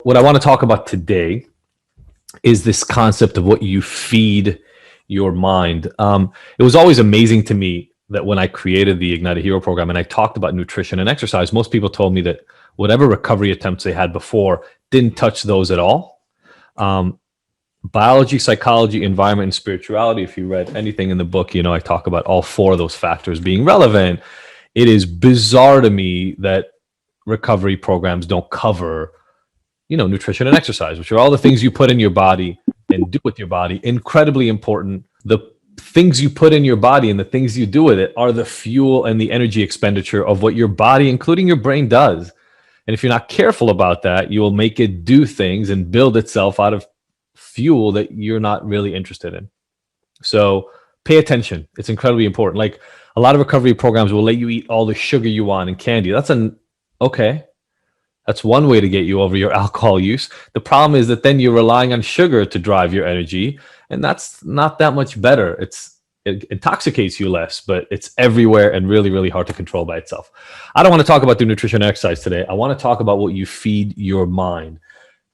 what I want to talk about today is this concept of what you feed your mind. It was always amazing to me that when I created the Ignite a Hero program and I talked about nutrition and exercise, most people told me that whatever recovery attempts they had before didn't touch those at all. Biology, psychology, environment, and spirituality. If you read anything in the book, you know, I talk about all four of those factors being relevant. It is bizarre to me that recovery programs don't cover, you know, nutrition and exercise, which are all the things you put in your body and do with your body. Incredibly important. The things you put in your body and the things you do with it are the fuel and the energy expenditure of what your body, including your brain, does. And if you're not careful about that, you will make it do things and build itself out of fuel that you're not really interested in. So pay attention. It's incredibly important. Like a lot of recovery programs will let you eat all the sugar you want and candy. Okay. That's one way to get you over your alcohol use. The problem is that then you're relying on sugar to drive your energy, and that's not that much better. It intoxicates you less, but it's everywhere and really, really hard to control by itself. I don't want to talk about the nutrition and exercise today. I want to talk about what you feed your mind,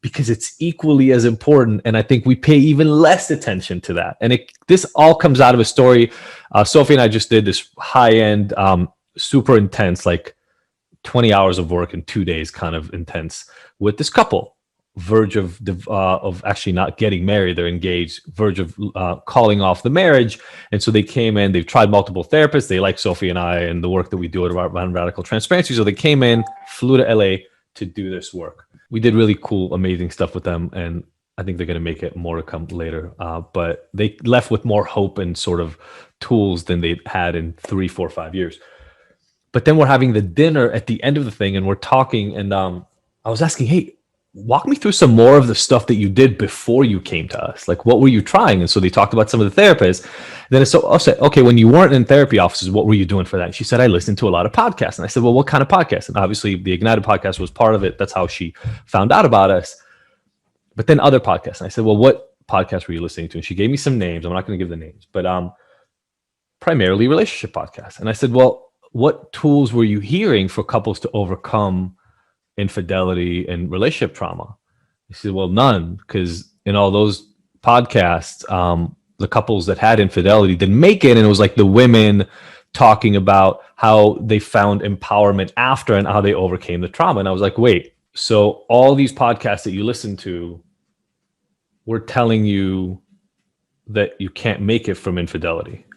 because it's equally as important. And I think we pay even less attention to that. And this all comes out of a story. Sophie and I just did this high-end, super intense, like 20 hours of work in 2 days, kind of intense, with this couple, verge of actually not getting married. They're engaged, verge of calling off the marriage. And so they came in, they've tried multiple therapists. They like Sophie and I and the work that we do around radical transparency. So they came in, flew to LA to do this work. We did really cool, amazing stuff with them. And I think they're going to make it more to come later. But they left with more hope and sort of tools than they'd had in 3, 4, 5 years. But then we're having the dinner at the end of the thing and we're talking, and I was asking, hey, walk me through some more of the stuff that you did before you came to us. Like, what were you trying? And so they talked about some of the therapists. And then I said, okay, when you weren't in therapy offices, what were you doing for that? And she said, I listened to a lot of podcasts. And I said, well, what kind of podcasts? And obviously the Ignited podcast was part of it. That's how she found out about us. But then other podcasts. And I said, well, what podcasts were you listening to? And she gave me some names. I'm not going to give the names, but primarily relationship podcasts. And I said, well, what tools were you hearing for couples to overcome infidelity and relationship trauma? He said, well, none, because in all those podcasts, the couples that had infidelity didn't make it. And it was like the women talking about how they found empowerment after and how they overcame the trauma. And I was like, wait, so all these podcasts that you listen to were telling you that you can't make it from infidelity?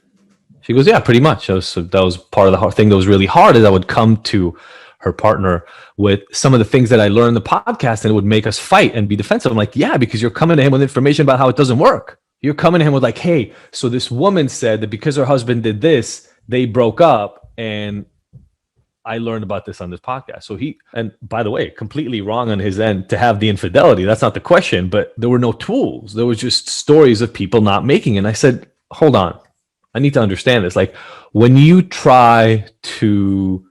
She goes, yeah, pretty much. That was part of the hard thing that was really hard, is I would come to her partner with some of the things that I learned in the podcast, and it would make us fight and be defensive. I'm like, yeah, because you're coming to him with information about how it doesn't work. You're coming to him with like, hey, so this woman said that because her husband did this, they broke up, and I learned about this on this podcast. So and by the way, completely wrong on his end to have the infidelity. That's not the question, but there were no tools. There was just stories of people not making it. And I said, hold on. I need to understand this. Like, when you try to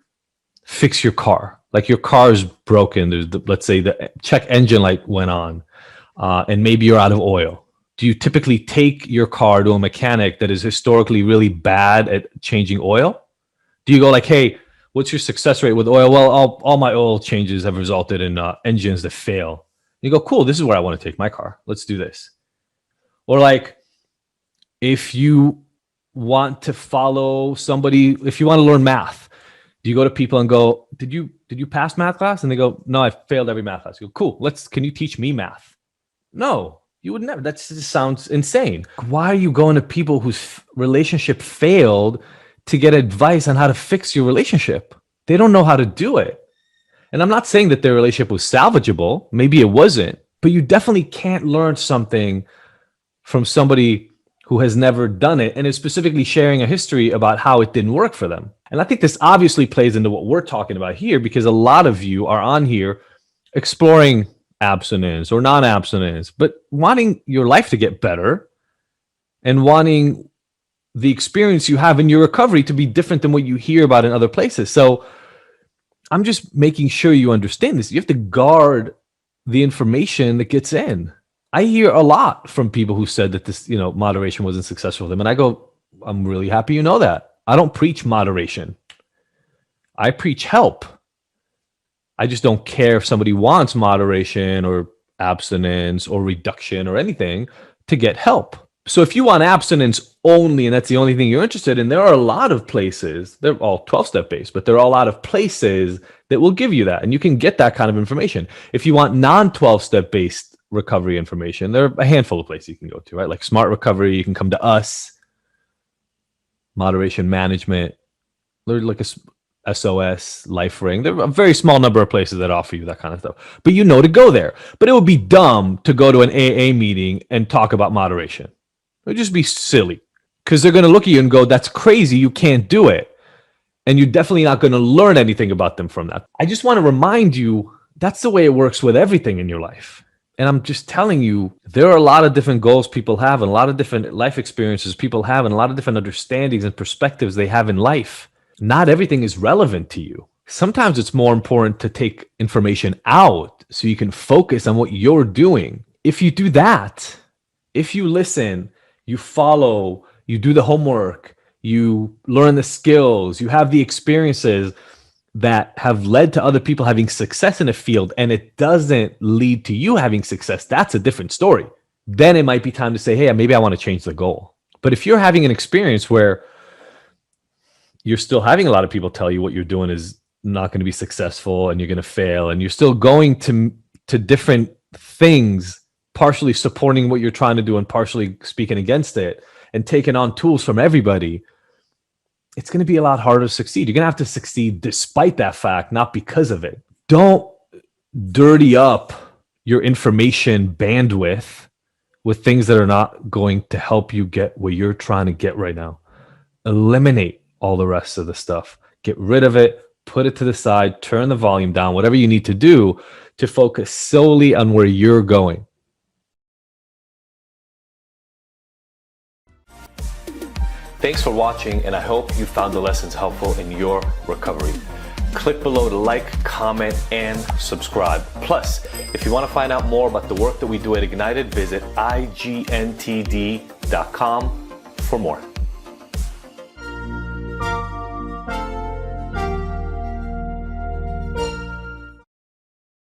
fix your car, like your car is broken, let's say the check engine light went on, and maybe you're out of oil. Do you typically take your car to a mechanic that is historically really bad at changing oil? Do you go like, hey, what's your success rate with oil? Well, all my oil changes have resulted in engines that fail. You go, cool, this is where I want to take my car. Let's do this. Or like, if you want to follow somebody, if you want to learn math, do you go to people and go, did you pass math class? And they go, no, I failed every math class. You go, cool, can you teach me math? No, you would never. That just sounds insane. Why are you going to people whose relationship failed to get advice on how to fix your relationship? They don't know how to do it. And I'm not saying that their relationship was salvageable. Maybe it wasn't, but you definitely can't learn something from somebody who has never done it and is specifically sharing a history about how it didn't work for them. And I think this obviously plays into what we're talking about here, because a lot of you are on here exploring abstinence or non-abstinence, but wanting your life to get better and wanting the experience you have in your recovery to be different than what you hear about in other places. So I'm just making sure you understand this. You have to guard the information that gets in. I hear a lot from people who said that this, moderation wasn't successful for them. And I go, I'm really happy you know that. I don't preach moderation. I preach help. I just don't care if somebody wants moderation or abstinence or reduction or anything to get help. So if you want abstinence only and that's the only thing you're interested in, there are a lot of places, they're all 12-step based, but there are a lot of places that will give you that. And you can get that kind of information. If you want non-12-step based recovery information, there are a handful of places you can go to, right? Like Smart Recovery, you can come to us, Moderation Management, there's like a SOS, Life Ring. There are a very small number of places that offer you that kind of stuff. But you know to go there. But it would be dumb to go to an AA meeting and talk about moderation. It would just be silly because they're going to look at you and go, that's crazy. You can't do it. And you're definitely not going to learn anything about them from that. I just want to remind you, that's the way it works with everything in your life. And I'm just telling you, there are a lot of different goals people have and a lot of different life experiences people have and a lot of different understandings and perspectives they have in life. Not everything is relevant to you. Sometimes it's more important to take information out so you can focus on what you're doing. If you do that, if you listen, you follow, you do the homework, you learn the skills, you have the experiences that have led to other people having success in a field, and it doesn't lead to you having success, that's a different story. Then it might be time to say, hey, maybe I want to change the goal. But if you're having an experience where you're still having a lot of people tell you what you're doing is not going to be successful and you're going to fail, and you're still going to different things, partially supporting what you're trying to do and partially speaking against it and taking on tools from everybody, it's going to be a lot harder to succeed. You're going to have to succeed despite that fact, not because of it. Don't dirty up your information bandwidth with things that are not going to help you get where you're trying to get right now. Eliminate all the rest of the stuff. Get rid of it, put it to the side, turn the volume down, whatever you need to do to focus solely on where you're going. Thanks for watching, and I hope you found the lessons helpful in your recovery. Click below to like, comment, and subscribe. Plus, if you want to find out more about the work that we do at Ignited, visit IGNTD.com for more.